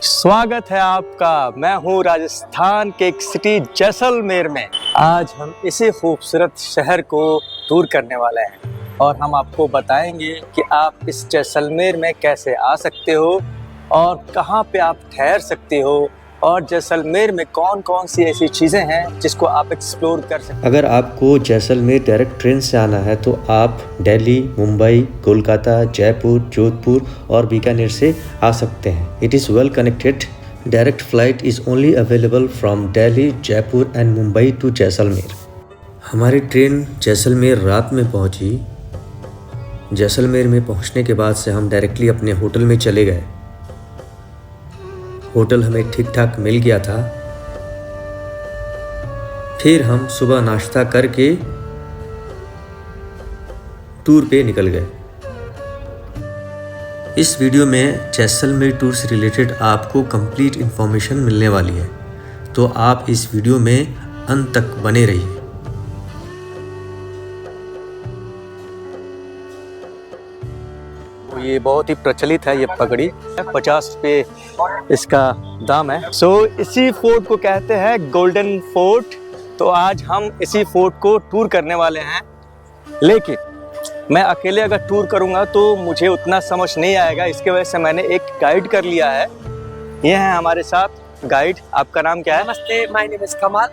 स्वागत है आपका। मैं हूँ राजस्थान के एक सिटी जैसलमेर में। आज हम इसी खूबसूरत शहर को टूर करने वाले हैं और हम आपको बताएंगे कि आप इस जैसलमेर में कैसे आ सकते हो और कहाँ पे आप ठहर सकते हो और जैसलमेर में कौन कौन सी ऐसी चीज़ें हैं जिसको आप एक्सप्लोर कर सकते हैं। अगर आपको जैसलमेर डायरेक्ट ट्रेन से आना है तो आप दिल्ली, मुंबई, कोलकाता, जयपुर, जोधपुर और बीकानेर से आ सकते हैं। It is well connected. Direct flight is only available from Delhi, Jaipur and Mumbai to Jaisalmer. हमारी ट्रेन जैसलमेर रात में पहुंची। जैसलमेर में पहुंचने के बाद से हम डायरेक्टली अपने होटल में चले गए। होटल हमें ठीक ठाक मिल गया था। फिर हम सुबह नाश्ता करके टूर पे निकल गए। इस वीडियो में जैसलमेर टूर से रिलेटेड आपको कंप्लीट इन्फॉर्मेशन मिलने वाली है, तो आप इस वीडियो में अंत तक बने रहिए। ये बहुत ही प्रचलित है, ये पगड़ी 50 रुपये इसका दाम है। इसी फोर्ट को कहते हैं गोल्डन फोर्ट। तो आज हम इसी फोर्ट को टूर करने वाले हैं, लेकिन मैं अकेले अगर टूर करूंगा तो मुझे उतना समझ नहीं आएगा। इसके वजह से मैंने एक गाइड कर लिया है। ये है हमारे साथ गाइड। आपका नाम क्या है? नमस्ते, my name is Kamal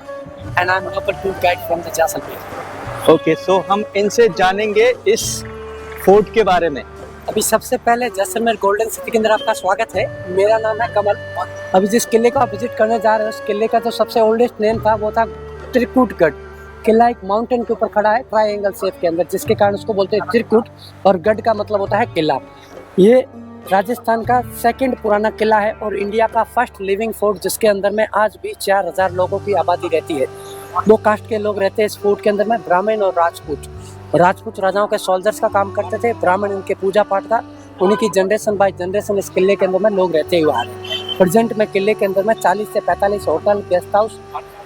and I am local tour guide from the Jaisalmer. Okay, so हम इनसे जानेंगे इस फोर्ट के बारे में। अभी सबसे पहले जैसलमेर गोल्डन सिटी के अंदर आपका स्वागत है। मेरा नाम है कमल। अभी जिस किले को आप विजिट करने जा रहे हैं, उस किले का जो सबसे ओल्डेस्ट नेम था वो था त्रिकुटगढ़। किला एक माउंटेन के ऊपर खड़ा है ट्रायंगल शेप के अंदर, जिसके कारण उसको बोलते हैं त्रिकुट, और गढ़ का मतलब होता है किला। ये राजस्थान का सेकंड पुराना किला है और इंडिया का फर्स्ट लिविंग फोर्ट, जिसके अंदर में आज भी 4000 लोगों की आबादी रहती है। दो कास्ट के लोग रहते हैं इस फोर्ट के अंदर में, ब्राह्मण और राजपूत। राजपूत राजाओं के सोल्जर्स का काम करते थे, ब्राह्मण इनके पूजा पाठ का। उन्हीं की जनरेशन बाय जनरेशन इस किले के अंदर में लोग रहते हुए आ रहे हैं। प्रेजेंट में किले के अंदर में 40 से 45 होटल, गेस्ट हाउस,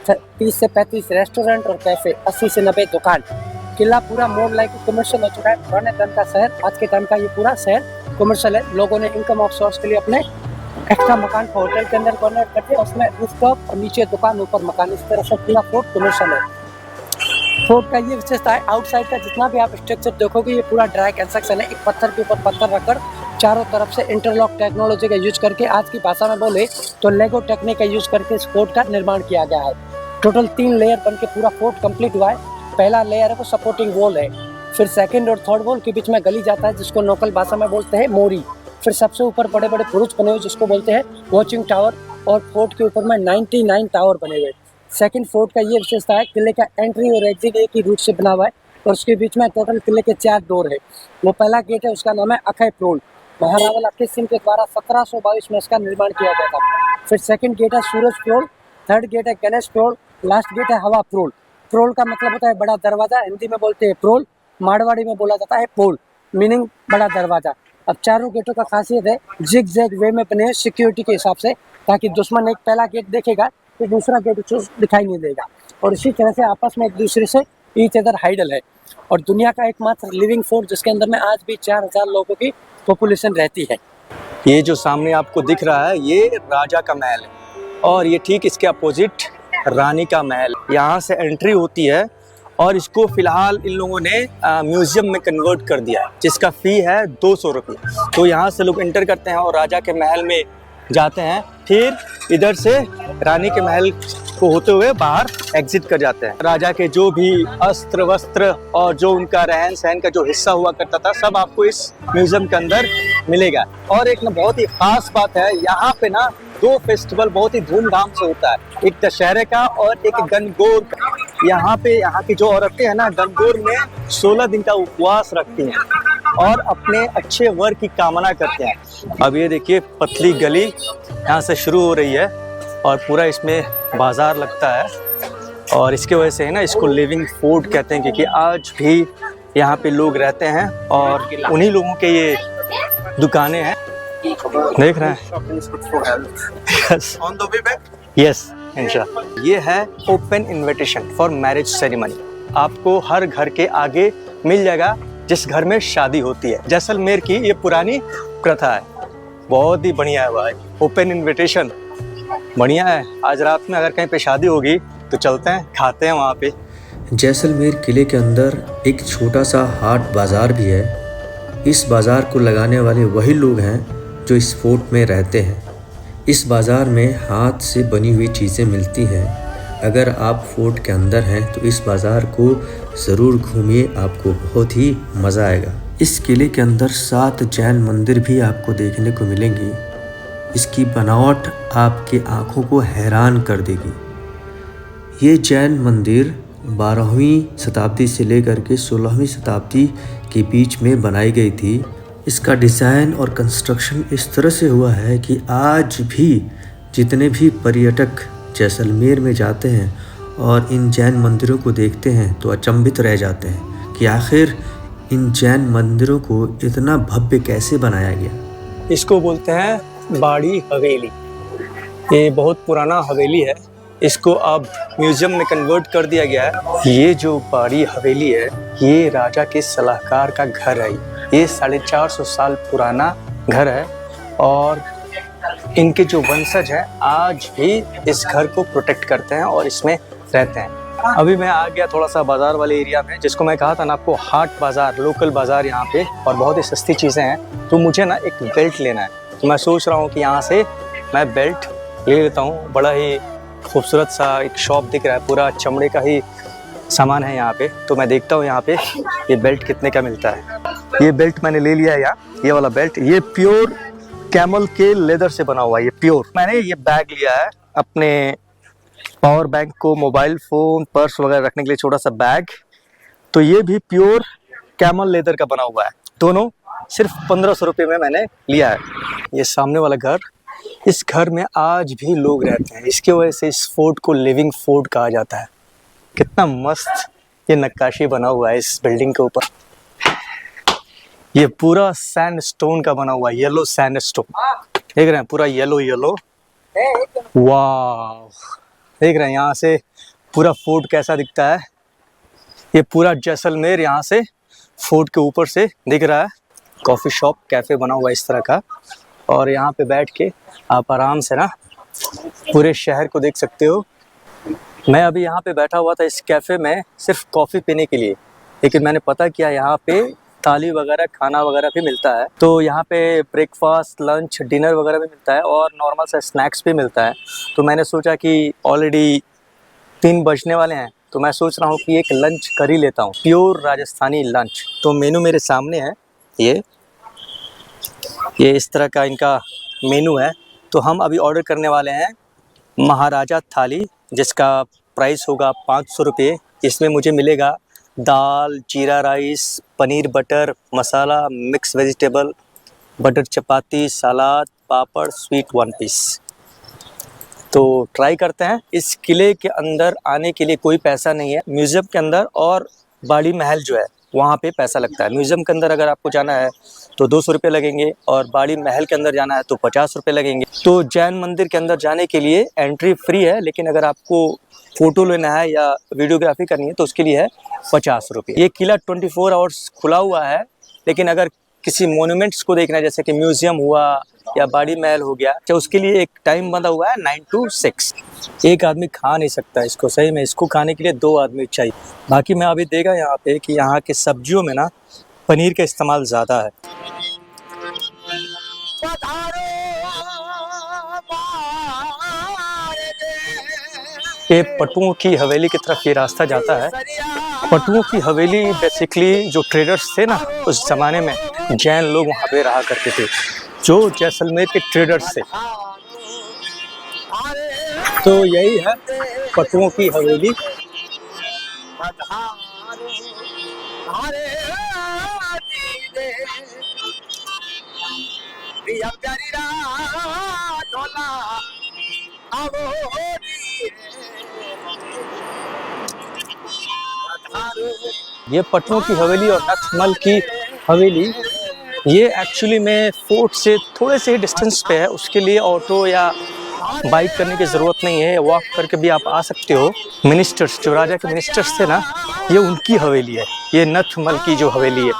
30 से 35 रेस्टोरेंट और कैफे, 80 से 90 दुकान। किला पूरा मोर लाइक कमर्शियल हो चुका है। पुराने टाइम का शहर, आज के टाइम का ये पूरा शहर कमर्शियल है। लोगों ने इनकम ऑफ सोर्स के लिए अपने एक्स्ट्रा मकान को होटल के अंदर कन्वर्ट करते हैं, उसमें रूफटॉप और नीचे दुकान, ऊपर मकान, इस तरह से पूरा फोर्ट कमर्शियल है। फोर्ट का ये विशेषता है, आउटसाइड का जितना भी आप स्ट्रक्चर देखोगे ये पूरा ड्राई कंस्ट्रक्शन है। एक पत्थर के ऊपर पत्थर रखकर चारों तरफ से इंटरलॉक टेक्नोलॉजी का यूज करके, आज की भाषा में बोले तो लेगो टेक्निक का यूज करके इस फोर्ट का निर्माण किया गया है। टोटल 3 लेयर बन के पूरा फोर्ट कंप्लीट हुआ है। पहला लेयर है वो सपोर्टिंग वॉल है, फिर सेकंड और थर्ड वॉल के बीच में गली जाता है जिसको लोकल भाषा में बोलते हैं मोरी, फिर सबसे ऊपर बड़े बड़े बुरुज बने हुए जिसको बोलते हैं वॉचिंग टावर, और फोर्ट के ऊपर में 99 टावर बने हुए। सेकंड फोर्ट का ये विशेषता है, किले का एंट्री और एग्जिट एक ही रूट से बना हुआ है और उसके बीच में टोटल किले के 4 डोर है। वो पहला गेट है, उसका नाम है अखय प्रोल। महारावल अक्की सिंह के द्वारा 1722 में इसका निर्माण किया गया था। फिर सेकंड गेट है सूरज प्रोल, थर्ड गेट है गणेश प्रोल, लास्ट गेट है हवा प्रोल। प्रोल का मतलब होता है बड़ा दरवाजा, हिंदी में बोलते हैं प्रोल, मारवाड़ी में बोला जाता है पोल, मीनिंग बड़ा दरवाजा। अब चारों गेटों का खासियत है जिग जैग वे में बने हैं सिक्योरिटी के हिसाब से, ताकि दुश्मन एक पहला गेट देखेगा तो दूसरा गेट उसको दिखाई नहीं देगा, और इसी तरह से आपस में एक दूसरे से ईच अदर हाइडल है। और दुनिया का एकमात्र लिविंग फोर्ट जिसके अंदर में आज भी 4000 लोगों की पॉपुलेशन रहती है। ये जो सामने आपको दिख रहा है ये राजा का महल है और ये ठीक इसके अपोजिट रानी का महल। यहाँ से एंट्री होती है और इसको फिलहाल इन लोगों ने म्यूजियम में कन्वर्ट कर दिया है, जिसका फ़ी है 200 रुपये। तो यहाँ से लोग एंटर करते हैं और राजा के महल में जाते हैं, फिर इधर से रानी के महल को होते हुए बाहर एग्जिट कर जाते हैं। राजा के जो भी अस्त्र वस्त्र और जो उनका रहन सहन का जो हिस्सा हुआ करता था, सब आपको इस म्यूजियम के अंदर मिलेगा। और एक ना बहुत ही खास बात है, यहाँ पे ना दो फेस्टिवल बहुत ही धूमधाम से होता है, एक दशहरे का और एक गणगौर का। यहाँ की जो औरतें हैं ना, गणगौर में 16 दिन का उपवास रखती हैं और अपने अच्छे वर की कामना करते हैं। अब ये देखिए पतली गली यहाँ से शुरू हो रही है और पूरा इसमें बाजार लगता है और इसके वजह से है ना इसको लिविंग फूड कहते हैं, क्योंकि आज भी यहाँ पे लोग रहते हैं और उन्हीं लोगों के ये दुकानें हैं। देख रहे हैं? यस इंशाल्लाह। ये है open invitation for marriage ceremony. आपको हर घर के आगे मिल जाएगा जिस घर में शादी होती है। जैसलमेर की ये पुरानी प्रथा है, बहुत ही बढ़िया है भाई। ओपन इनविटेशन बढ़िया है। आज रात में अगर कहीं पे शादी होगी तो चलते हैं, खाते हैं वहाँ पे। जैसलमेर किले के अंदर एक छोटा सा हाट बाज़ार भी है। इस बाज़ार को लगाने वाले वही लोग हैं जो इस फोर्ट में रहते हैं। इस बाज़ार में हाथ से बनी हुई चीज़ें मिलती हैं। अगर आप फोर्ट के अंदर हैं तो इस बाज़ार को ज़रूर घूमिए, आपको बहुत ही मज़ा आएगा। इस किले के अंदर 7 जैन मंदिर भी आपको देखने को मिलेंगी। इसकी बनावट आपकी आँखों को हैरान कर देगी। ये जैन मंदिर 12वीं शताब्दी से लेकर के 16वीं शताब्दी के बीच में बनाई गई थी। इसका डिज़ाइन और कंस्ट्रक्शन इस तरह से हुआ है कि आज भी जितने भी पर्यटक जैसलमेर में जाते हैं और इन जैन मंदिरों को देखते हैं तो अचंभित रह जाते हैं कि आखिर इन जैन मंदिरों को इतना भव्य कैसे बनाया गया। इसको बोलते हैं बाड़ी हवेली। ये बहुत पुराना हवेली है, इसको अब म्यूजियम में कन्वर्ट कर दिया गया है। ये जो बाड़ी हवेली है ये राजा के सलाहकार का घर है। ये 450 साल पुराना घर है और इनके जो वंशज हैं आज भी इस घर को प्रोटेक्ट करते हैं और इसमें रहते हैं। अभी मैं आ गया थोड़ा सा बाजार वाले एरिया में, जिसको मैं कहा था ना आपको हाट बाजार, लोकल बाजार यहाँ पे, और बहुत ही सस्ती चीज़ें हैं। तो मुझे ना एक बेल्ट लेना है, तो मैं सोच रहा हूँ कि यहाँ से मैं बेल्ट ले लेता हूँ। बड़ा ही खूबसूरत सा एक शॉप दिख रहा है, पूरा चमड़े का ही सामान है यहाँ पे। तो मैं देखता हूँ यहाँ पे ये बेल्ट कितने का मिलता है। ये बेल्ट मैंने ले लिया है यहाँ, ये वाला बेल्ट। ये प्योर कैमल के लेदर से बना हुआ है, ये प्योर। मैंने ये बैग लिया है अपने पावर बैंक को, मोबाइल फ़ोन, पर्स वगैरह रखने के लिए छोटा सा बैग। तो ये भी प्योर कैमल लेदर का बना हुआ है। दोनों सिर्फ 1500 रुपये में मैंने लिया है। ये सामने वाला घर, इस घर में आज भी लोग रहते हैं। इसके वजह से इस फोर्ट को लिविंग फोर्ट कहा जाता है। कितना मस्त ये नक्काशी बना हुआ है इस बिल्डिंग के ऊपर। ये पूरा सैंडस्टोन का बना हुआ है, येलो सैंडस्टोन। देख रहे हैं, पूरा येलो येलो। वाह, देख रहे हैं यहाँ से पूरा फोर्ट कैसा दिखता है। ये पूरा जैसलमेर यहाँ से फोर्ट के ऊपर से दिख रहा है। कॉफ़ी शॉप, कैफ़े बना हुआ है इस तरह का, और यहाँ पे बैठ के आप आराम से ना पूरे शहर को देख सकते हो। मैं अभी यहाँ पे बैठा हुआ था इस कैफ़े में सिर्फ कॉफ़ी पीने के लिए, लेकिन मैंने पता किया यहाँ पे थाली वगैरह, खाना वगैरह भी मिलता है। तो यहाँ पे ब्रेकफास्ट, लंच, डिनर वगैरह भी मिलता है और नॉर्मल सा स्नैक्स भी मिलता है। तो मैंने सोचा कि ऑलरेडी 3 बजने वाले हैं, तो मैं सोच रहा हूँ कि एक लंच कर ही लेता हूँ, प्योर राजस्थानी लंच। तो मेनू मेरे सामने है, ये इस तरह का इनका मेनू है। तो हम अभी ऑर्डर करने वाले हैं महाराजा थाली, जिसका प्राइस होगा 500 रुपये। इसमें मुझे मिलेगा दाल, जीरा राइस, पनीर बटर मसाला, मिक्स वेजिटेबल, बटर चपाती, सलाद, पापड़, स्वीट 1 पीस। तो ट्राई करते हैं। इस किले के अंदर आने के लिए कोई पैसा नहीं है। म्यूज़ियम के अंदर और बाड़ी महल जो है वहाँ पे पैसा लगता है। म्यूज़ियम के अंदर अगर आपको जाना है तो 200 रुपये लगेंगे और बाड़ी महल के अंदर जाना है तो 50 रुपये लगेंगे। तो जैन मंदिर के अंदर जाने के लिए एंट्री फ्री है, लेकिन अगर आपको फ़ोटो लेना है या वीडियोग्राफी करनी है तो उसके लिए है 50 रुपये। ये किला 24 आवर्स खुला हुआ है, लेकिन अगर किसी मोन्यूमेंट्स को देखना है जैसे कि म्यूज़ियम हुआ या बाड़ी महल हो गया, तो उसके लिए एक टाइम बंधा हुआ है 9 to 6। एक आदमी खा नहीं सकता इसको, सही में इसको खाने के लिए 2 आदमी चाहिए। बाकी मैं अभी देखा यहाँ पे कि यहाँ के सब्जियों में ना पनीर का इस्तेमाल ज़्यादा है। ये पटुओं की हवेली की तरफ ये रास्ता जाता है। पटुओं की हवेली बेसिकली जो ट्रेडर्स थे ना उस ज़माने में, जैन लोग वहाँ पे रहा करते थे, जो जैसलमेर के ट्रेडर्स थे। तो यही है पटुओं की हवेली। ये पटुओं की हवेली और नथमल की हवेली ये एक्चुअली में फोर्ट से थोड़े से डिस्टेंस पे है। उसके लिए ऑटो या बाइक करने की ज़रूरत नहीं है, वॉक करके भी आप आ सकते हो। मिनिस्टर्स, जो राजा के मिनिस्टर्स थे ना, ये उनकी हवेली है, ये नथमल की जो हवेली है।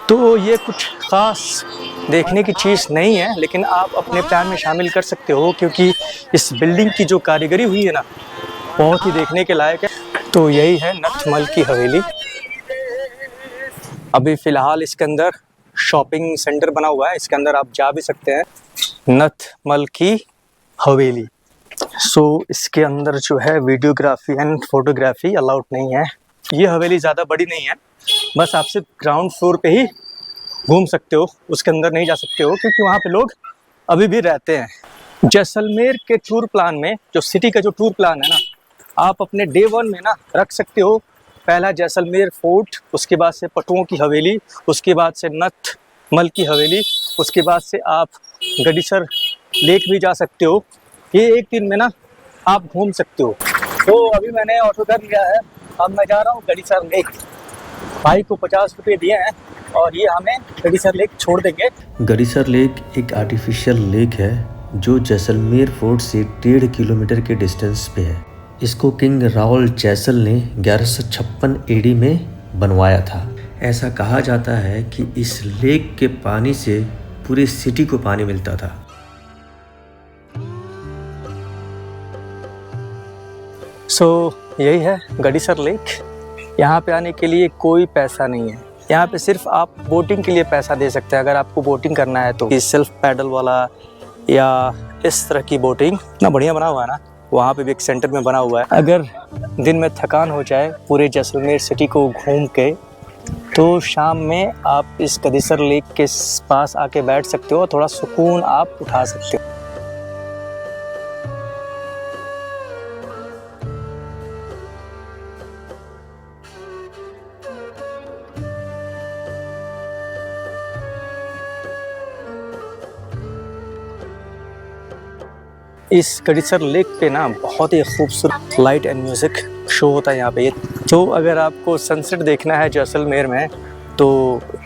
तो ये कुछ ख़ास देखने की चीज़ नहीं है, लेकिन आप अपने प्लान में शामिल कर सकते हो, क्योंकि इस बिल्डिंग की जो कारीगरी हुई है ना, बहुत ही देखने के लायक है। तो यही है नथमल की हवेली। अभी फ़िलहाल इसके अंदर शॉपिंग सेंटर बना हुआ है, इसके अंदर आप जा भी सकते हैं। नथमल की हवेली। इसके अंदर जो है वीडियोग्राफी एंड फोटोग्राफी अलाउड नहीं है। ये हवेली ज़्यादा बड़ी नहीं है, बस आप सिर्फ ग्राउंड फ्लोर पे ही घूम सकते हो, उसके अंदर नहीं जा सकते हो, क्योंकि वहाँ पे लोग अभी भी रहते हैं। जैसलमेर के टूर प्लान में, जो सिटी का जो टूर प्लान है ना, आप अपने डे 1 में ना रख सकते हो पहला जैसलमेर फोर्ट, उसके बाद से पटुओं की हवेली, उसके बाद से नथमल की हवेली, उसके बाद से आप गडीसर लेक भी जा सकते हो। ये एक दिन में ना आप घूम सकते हो। तो अभी मैंने ऑटो कर लिया है, अब मैं जा रहा हूँ गडीसर लेक। भाई को 50 रुपये दिए हैं और ये हमें गडीसर लेक छोड़ देंगे। गडीसर लेक एक आर्टिफिशियल लेक है जो जैसलमेर फोर्ट से 1.5 किलोमीटर के डिस्टेंस पे है। इसको किंग राओल जैसल ने 1156 एडी में बनवाया था। ऐसा कहा जाता है कि इस लेक के पानी से पूरे सिटी को पानी मिलता था। यही है गडीसर लेक। यहाँ पे आने के लिए कोई पैसा नहीं है, यहाँ पे सिर्फ आप बोटिंग के लिए पैसा दे सकते हैं। अगर आपको बोटिंग करना है तो सेल्फ पैडल वाला या इस तरह की बोटिंग, इतना बढ़िया बना हुआ है ना, वहाँ पे भी एक सेंटर में बना हुआ है। अगर दिन में थकान हो जाए पूरे जैसलमेर सिटी को घूम के, तो शाम में आप इस गडीसर लेक के पास आके बैठ सकते हो और थोड़ा सुकून आप उठा सकते हो। इस गडीसर लेक पे ना बहुत ही खूबसूरत लाइट एंड म्यूज़िक शो होता है यहाँ पे। तो अगर आपको सनसेट देखना है जैसलमेर में तो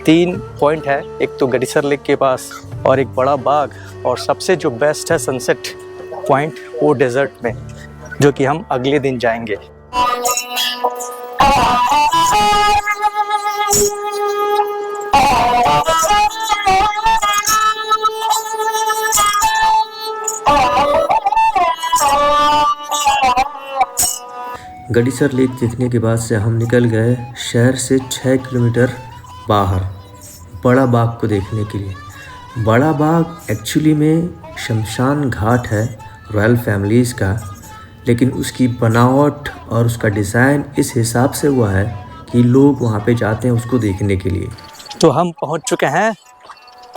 3 पॉइंट है, एक तो गडीसर लेक के पास और एक बड़ा बाग, और सबसे जो बेस्ट है सनसेट पॉइंट वो डेजर्ट में, जो कि हम अगले दिन जाएंगे। गडीसर लेक देखने के बाद से हम निकल गए शहर से 6 किलोमीटर बाहर बड़ा बाग को देखने के लिए। बड़ा बाग एक्चुअली में शमशान घाट है रॉयल फैमिलीज़ का, लेकिन उसकी बनावट और उसका डिज़ाइन इस हिसाब से हुआ है कि लोग वहाँ पे जाते हैं उसको देखने के लिए। तो हम पहुँच चुके हैं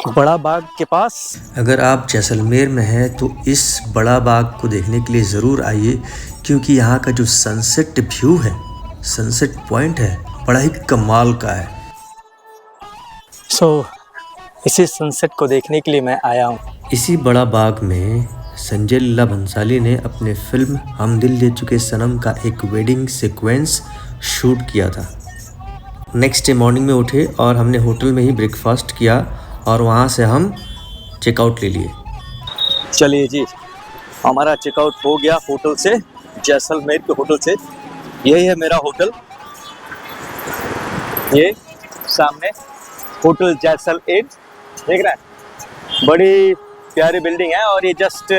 बड़ा बाग के पास। अगर आप जैसलमेर में हैं तो इस बड़ा बाग को देखने के लिए ज़रूर आइए, क्योंकि यहाँ का जो सनसेट व्यू है, सनसेट पॉइंट है, बड़ा ही कमाल का है। इसी सनसेट को देखने के लिए मैं आया हूँ। इसी बड़ा बाग में संजय लीला भंसाली ने अपने फिल्म हम दिल दे चुके सनम का एक वेडिंग सीक्वेंस शूट किया था। नेक्स्ट डे मॉर्निंग में उठे और हमने होटल में ही ब्रेकफास्ट किया और वहाँ से हम चेकआउट ले लिए। चलिए जी, हमारा चेकआउट हो गया होटल से, जैसलमेर के होटल से। यही है मेरा होटल, ये सामने होटल जैसलमेर, देख रहे हैं, बड़ी प्यारी बिल्डिंग है और ये जस्ट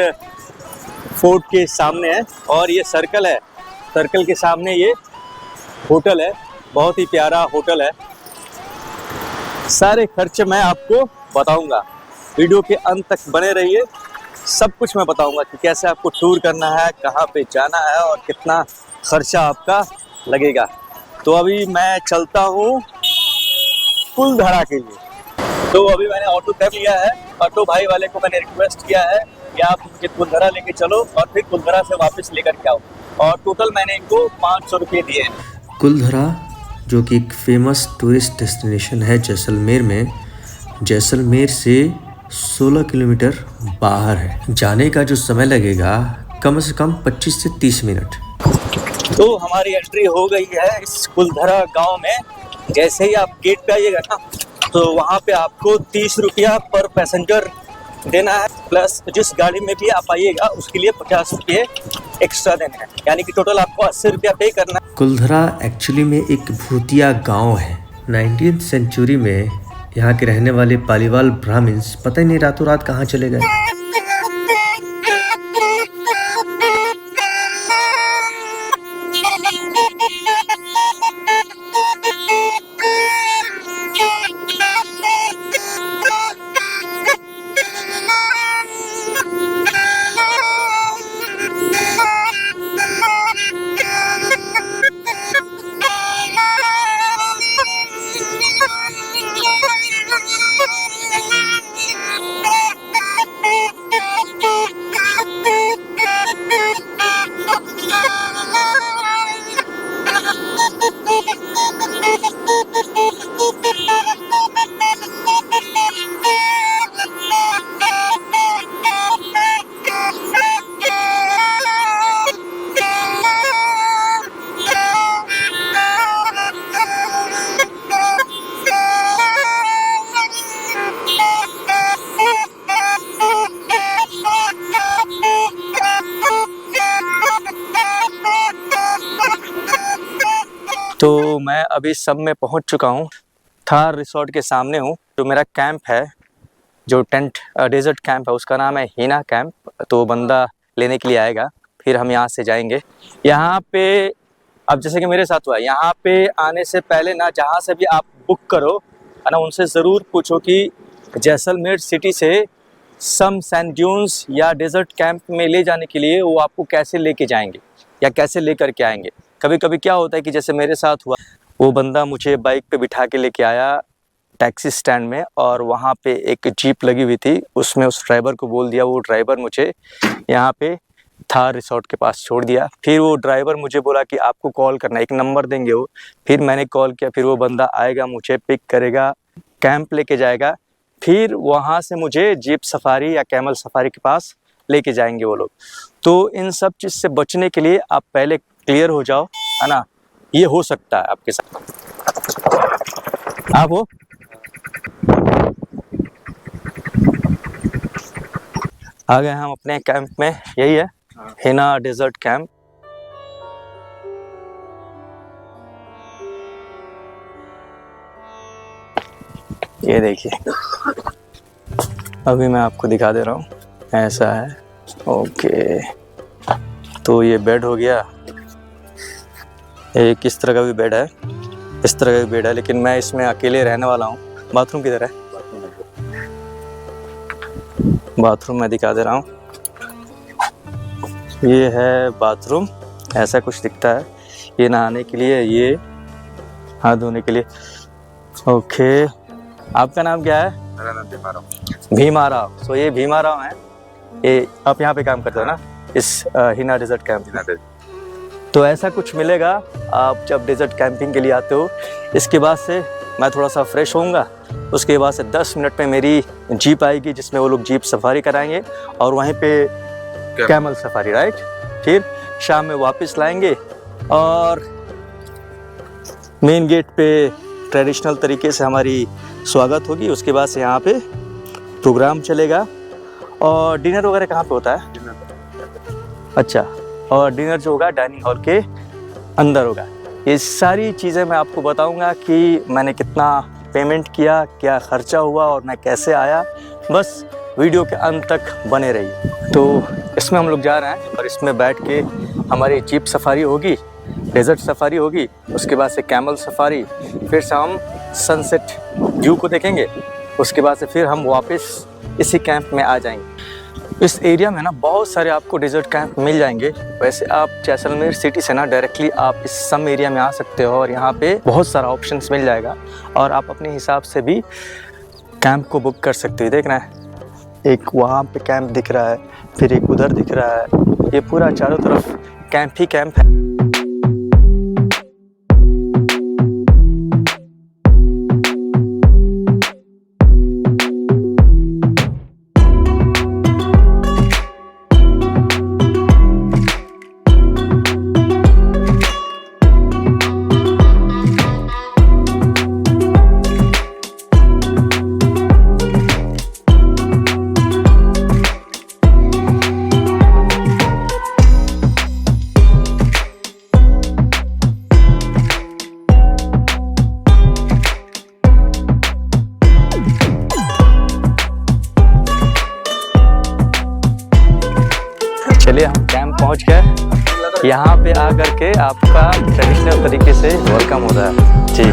फोर्ट के सामने है और ये सर्कल है, सर्कल के सामने ये होटल है। बहुत ही प्यारा होटल है। सारे खर्चे मैं आपको बताऊंगा, वीडियो के अंत तक बने रहिए। सब कुछ मैं बताऊंगा कि कैसे आपको टूर करना है, कहाँ पे जाना है और कितना खर्चा आपका लगेगा। तो अभी मैं चलता हूँ कुलधरा के लिए। तो अभी मैंने ऑटो कर लिया है, ऑटो भाई वाले को मैंने रिक्वेस्ट किया है कि आप मुझे कुलधरा लेके चलो और फिर कुलधरा से वापस लेकर के आओ, और टोटल मैंने इनको 500 रुपये दिए हैं। कुलधरा जो कि एक फेमस टूरिस्ट डेस्टिनेशन है जैसलमेर में, जैसलमेर से 16 किलोमीटर बाहर है। जाने का जो समय लगेगा कम से कम 25 से 30 मिनट। तो हमारी एंट्री हो गई है इस कुलधरा गांव में। जैसे ही आप गेट पे आइएगा ना, तो वहाँ पे आपको 30 रुपया पर पैसेंजर देना है, प्लस जिस गाड़ी में भी आप आइएगा उसके लिए 50 रुपये एक्स्ट्रा देने हैं, यानी कि टोटल आपको 80 रुपया पे करना है। कुलधरा एक्चुअली में एक भूतिया गांव है। 19वीं सेंचुरी में यहाँ के रहने वाले पालीवाल ब्राह्मण्स पता ही नहीं रातों रात कहाँ चले गए। तो मैं अभी सब में पहुंच चुका हूं। थार रिसोर्ट के सामने हूं। जो मेरा कैंप है, जो टेंट डेजर्ट कैंप है, उसका नाम है हीना कैंप। तो बंदा लेने के लिए आएगा, फिर हम यहां से जाएंगे। यहाँ पे अब जैसे कि मेरे साथ हुआ, यहाँ पे आने से पहले ना, जहाँ से भी आप बुक करो है ना, उनसे ज़रूर पूछो कि जैसलमेर सिटी से सम सैंड ड्यून्स या डेजर्ट कैंप में ले जाने के लिए वो आपको कैसे लेके जाएंगे या कैसे लेकर के आएंगे। कभी कभी क्या होता है कि जैसे मेरे साथ हुआ, वो बंदा मुझे बाइक पे बिठा के लेके आया टैक्सी स्टैंड में, और वहाँ पे एक जीप लगी हुई थी, उसमें उस ड्राइवर को बोल दिया, वो ड्राइवर मुझे यहाँ पे थार रिसोर्ट के पास छोड़ दिया। फिर वो ड्राइवर मुझे बोला कि आपको कॉल करना, एक नंबर देंगे वो। फिर मैंने कॉल किया, फिर वो बंदा आएगा, मुझे पिक करेगा, कैंप लेके जाएगा, फिर वहाँ से मुझे जीप सफारी या कैमल सफारी के पास लेके जाएंगे वो लोग। तो इन सब चीज़ से बचने के लिए आप पहले क्लियर हो जाओ, है ना। ये हो सकता है आपके साथ। आप हो आ गए हम अपने कैंप में। यही है हीना डेजर्ट कैंप। ये देखिए, अभी मैं आपको दिखा दे रहा हूँ, ऐसा है। ओके, तो ये बेड हो गया, एक इस तरह का भी बेड है, इस तरह का भी बेड है, लेकिन मैं इसमें अकेले रहने वाला हूँ। बाथरूम किधर है? बाथरूम मैं दिखा दे रहा हूँ। ये है बाथरूम, ऐसा कुछ दिखता है। ये नहाने के लिए, ये हाथ धोने के लिए। ओके, आपका नाम क्या है? मेरा नाम भीमाराव। भीमाराव। सो ये भीमाराव है। ये आप यहाँ पे काम करते हो ना, इस हीना डेजर्ट कैंप? तो ऐसा कुछ मिलेगा आप जब डेजर्ट कैंपिंग के लिए आते हो। इसके बाद से मैं थोड़ा सा फ्रेश होऊंगा, उसके बाद से 10 मिनट में मेरी जीप आएगी, जिसमें वो लोग जीप सफारी कराएंगे, और वहीं पे कैमल सफारी, राइट। फिर शाम में वापस लाएंगे, और मेन गेट पे ट्रेडिशनल तरीके से हमारी स्वागत होगी। उसके बाद से यहाँ पे प्रोग्राम चलेगा। और डिनर वगैरह कहाँ पे होता है? अच्छा, और डिनर जो होगा डाइनिंग हॉल के अंदर होगा। ये सारी चीज़ें मैं आपको बताऊंगा कि मैंने कितना पेमेंट किया, क्या खर्चा हुआ और मैं कैसे आया। बस वीडियो के अंत तक बने रहिए। तो इसमें हम लोग जा रहे हैं, और इसमें बैठ के हमारी जीप सफारी होगी, डेजर्ट सफारी होगी, उसके बाद से कैमल सफारी, फिर से हम सनसेट व्यू को देखेंगे। उसके बाद से फिर हम वापस इसी कैंप में आ जाएंगे। इस एरिया में ना बहुत सारे आपको डेजर्ट कैंप मिल जाएंगे। वैसे आप जैसलमेर सिटी से ना डायरेक्टली आप इस सम एरिया में आ सकते हो, और यहाँ पे बहुत सारा ऑप्शंस मिल जाएगा, और आप अपने हिसाब से भी कैंप को बुक कर सकते हो। देख रहे हैं, एक वहाँ पे कैंप दिख रहा है, फिर एक उधर दिख रहा है। ये पूरा चारों तरफ कैंप ही कैंप है। चलिए हम कैंप पहुंच गए। यहाँ पे आकर के आपका ट्रेडिशनल तरीके से वेलकम हो रहा है जी।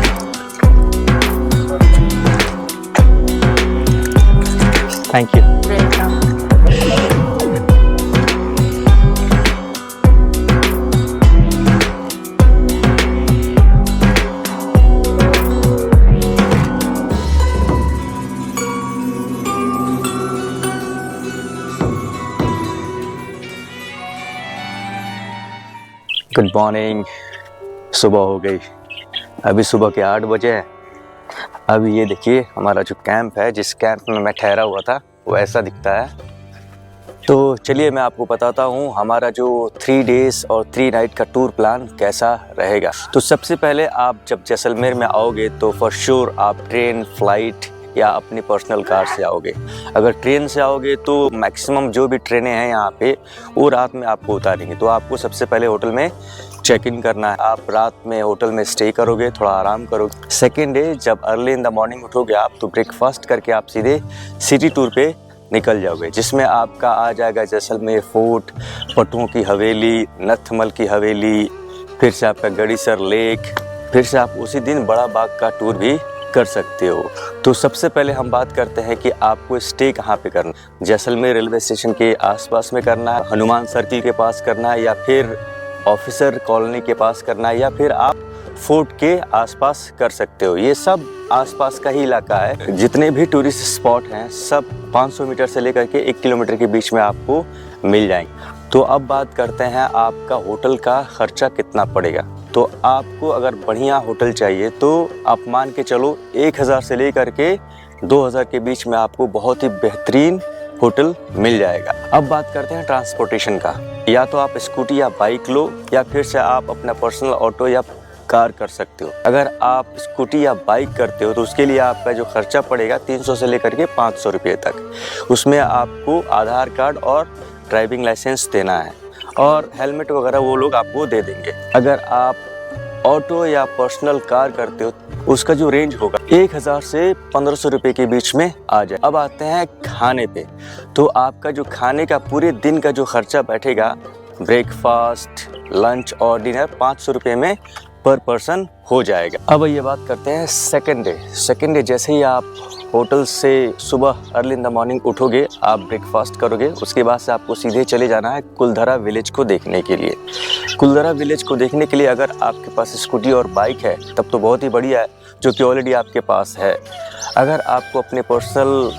Thank you. Good morning. सुबह हो गई, अभी सुबह के 8 बजे हैं। अभी ये देखिए हमारा जो कैंप है, जिस कैंप में मैं ठहरा हुआ था वो ऐसा दिखता है। तो चलिए मैं आपको बताता हूँ हमारा जो 3 डेज़ और 3 नाइट का टूर प्लान कैसा रहेगा। तो सबसे पहले आप जब जैसलमेर में आओगे तो फॉर श्योर आप ट्रेन, फ्लाइट या अपनी पर्सनल कार से आओगे। अगर ट्रेन से आओगे तो मैक्सिमम जो भी ट्रेनें हैं यहाँ पे वो रात में आपको उतारेंगे। तो आपको सबसे पहले होटल में चेक इन करना है। आप रात में होटल में स्टे करोगे, थोड़ा आराम करोगे। सेकेंड डे जब अर्ली इन द मॉर्निंग उठोगे आप तो ब्रेकफास्ट करके आप सीधे सिटी टूर पे निकल जाओगे, जिसमें आपका आ जाएगा जैसलमेर फोर्ट, पट्टुओं की हवेली, नथमल की हवेली, फिर से आपका गड़ीसर लेक, फिर से आप उसी दिन बड़ा बाग का टूर भी कर सकते हो। तो सबसे पहले हम बात करते हैं कि आपको स्टे कहाँ पे करना है। जैसलमेर रेलवे स्टेशन के आसपास में करना है, हनुमान सर्किल के पास करना है, या फिर ऑफिसर कॉलोनी के पास करना है, या फिर आप फोर्ट के आसपास कर सकते हो। ये सब आसपास का ही इलाका है। जितने भी टूरिस्ट स्पॉट हैं सब 500 मीटर से लेकर के 1 किलोमीटर के बीच में आपको मिल जाएंगे। तो अब बात करते हैं आपका होटल का खर्चा कितना पड़ेगा। तो आपको अगर बढ़िया होटल चाहिए तो आप मान के चलो 1000 से लेकर के 2000 के बीच में आपको बहुत ही बेहतरीन होटल मिल जाएगा। अब बात करते हैं ट्रांसपोर्टेशन का। या तो आप स्कूटी या बाइक लो, या फिर से आप अपना पर्सनल ऑटो या कार कर सकते हो। अगर आप स्कूटी या बाइक करते हो तो उसके लिए आपका जो खर्चा पड़ेगा 300 से लेकर के 500 रुपये तक। उसमें आपको आधार कार्ड और ड्राइविंग लाइसेंस देना है, और हेलमेट वगैरह वो लोग आपको दे देंगे। अगर आप ऑटो या पर्सनल कार करते हो उसका जो रेंज होगा 1000 से 1500 रुपये के बीच में आ जाए। अब आते हैं खाने पे। तो आपका जो खाने का पूरे दिन का जो खर्चा बैठेगा, ब्रेकफास्ट, लंच और डिनर 500 रुपये में पर पर्सन हो जाएगा। अब ये बात करते हैं सेकंड डे। सेकंड डे जैसे ही आप होटल से सुबह अर्ली इन द मॉर्निंग उठोगे, आप ब्रेकफास्ट करोगे, उसके बाद से आपको सीधे चले जाना है कुलधरा विलेज को देखने के लिए। कुलधरा विलेज को देखने के लिए अगर आपके पास स्कूटी और बाइक है तब तो बहुत ही बढ़िया है, जो कि ऑलरेडी आपके पास है। अगर आपको अपने पर्सनल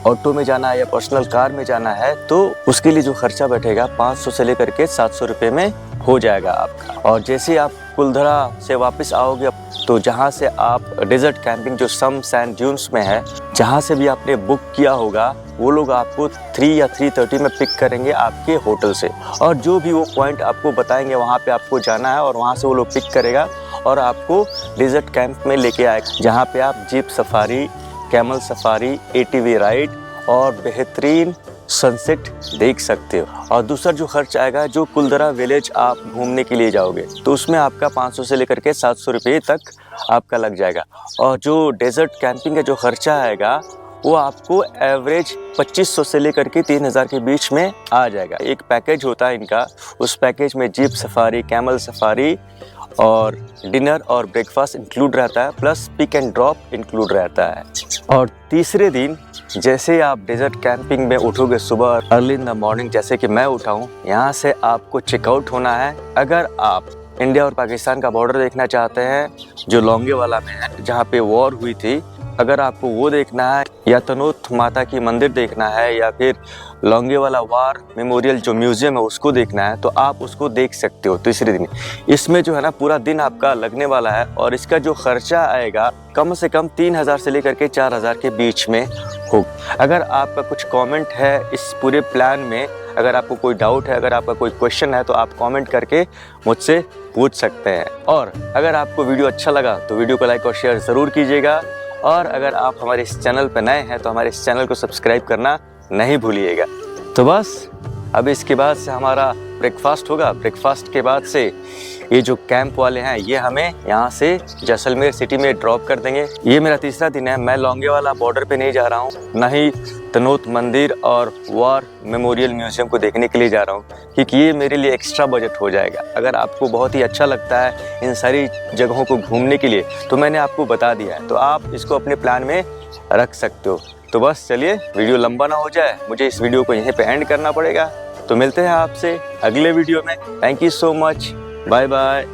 ऑटो में जाना है या पर्सनल कार में जाना है तो उसके लिए जो खर्चा बैठेगा 500 से लेकर के 700 रुपये में हो जाएगा आपका। और जैसे आप कुलधरा से वापस आओगे तो जहाँ से आप डेजर्ट कैंपिंग जो सम सैंड ड्यून्स में है, जहाँ से भी आपने बुक किया होगा वो लोग आपको 3 या 3:30 में पिक करेंगे आपके होटल से। और जो भी वो पॉइंट आपको बताएंगे वहाँ पे आपको जाना है, और वहाँ से वो लोग पिक करेगा और आपको डेजर्ट कैंप में लेके आएगा, जहाँ पे आप jeep safari, camel safari, ATV ride और बेहतरीन सनसेट देख सकते हो। और दूसरा जो खर्च आएगा, जो कुलधरा विलेज आप घूमने के लिए जाओगे तो उसमें आपका 500 से लेकर के 700 रुपये तक आपका लग जाएगा। और जो डेजर्ट कैंपिंग का जो खर्चा आएगा वो आपको एवरेज 2500 से लेकर के 3000 के बीच में आ जाएगा। एक पैकेज होता है इनका, उस पैकेज में जीप सफारी, कैमल सफारी और डिनर और ब्रेकफास्ट इंक्लूड रहता है, plus pick and drop include रहता है। और तीसरे दिन जैसे आप डेजर्ट कैंपिंग में उठोगे सुबह अर्ली इन द मॉर्निंग, जैसे कि मैं उठा हूँ, यहाँ से आपको चेकआउट होना है। अगर आप इंडिया और पाकिस्तान का बॉर्डर देखना चाहते हैं जो लौंगे वाला में है, जहाँ पे वॉर हुई थी, अगर आपको वो देखना है या तनोत माता की मंदिर देखना है या फिर लोंगेवाला वार मेमोरियल जो म्यूज़ियम है उसको देखना है तो आप उसको देख सकते हो तीसरे दिन। इसमें जो है ना पूरा दिन आपका लगने वाला है और इसका जो खर्चा आएगा कम से कम 3000 से लेकर के 4000 के बीच में हो। अगर आपका कुछ कमेंट है इस पूरे प्लान में, अगर आपको कोई डाउट है, अगर आपका कोई क्वेश्चन है तो आप कमेंट करके मुझसे पूछ सकते हैं। और अगर आपको वीडियो अच्छा लगा तो वीडियो को लाइक और शेयर ज़रूर कीजिएगा और अगर आप हमारे इस चैनल पर नए हैं तो हमारे इस चैनल को सब्सक्राइब करना नहीं भूलिएगा। तो बस अब इसके बाद से हमारा ब्रेकफास्ट होगा। ब्रेकफास्ट के बाद से ये जो कैंप वाले हैं ये हमें यहाँ से जैसलमेर सिटी में ड्रॉप कर देंगे। ये मेरा तीसरा दिन है। मैं लोंगेवाला बॉर्डर पे नहीं जा रहा हूँ, ना ही तनोत मंदिर और वार मेमोरियल म्यूज़ियम को देखने के लिए जा रहा हूँ, क्योंकि ये मेरे लिए एक्स्ट्रा बजट हो जाएगा। अगर आपको बहुत ही अच्छा लगता है इन सारी जगहों को घूमने के लिए तो मैंने आपको बता दिया है, तो आप इसको अपने प्लान में रख सकते हो। तो बस चलिए, वीडियो लंबा ना हो जाए, मुझे इस वीडियो को यहीं पे एंड करना पड़ेगा। तो मिलते हैं आपसे अगले वीडियो में। Thank you so much, bye bye.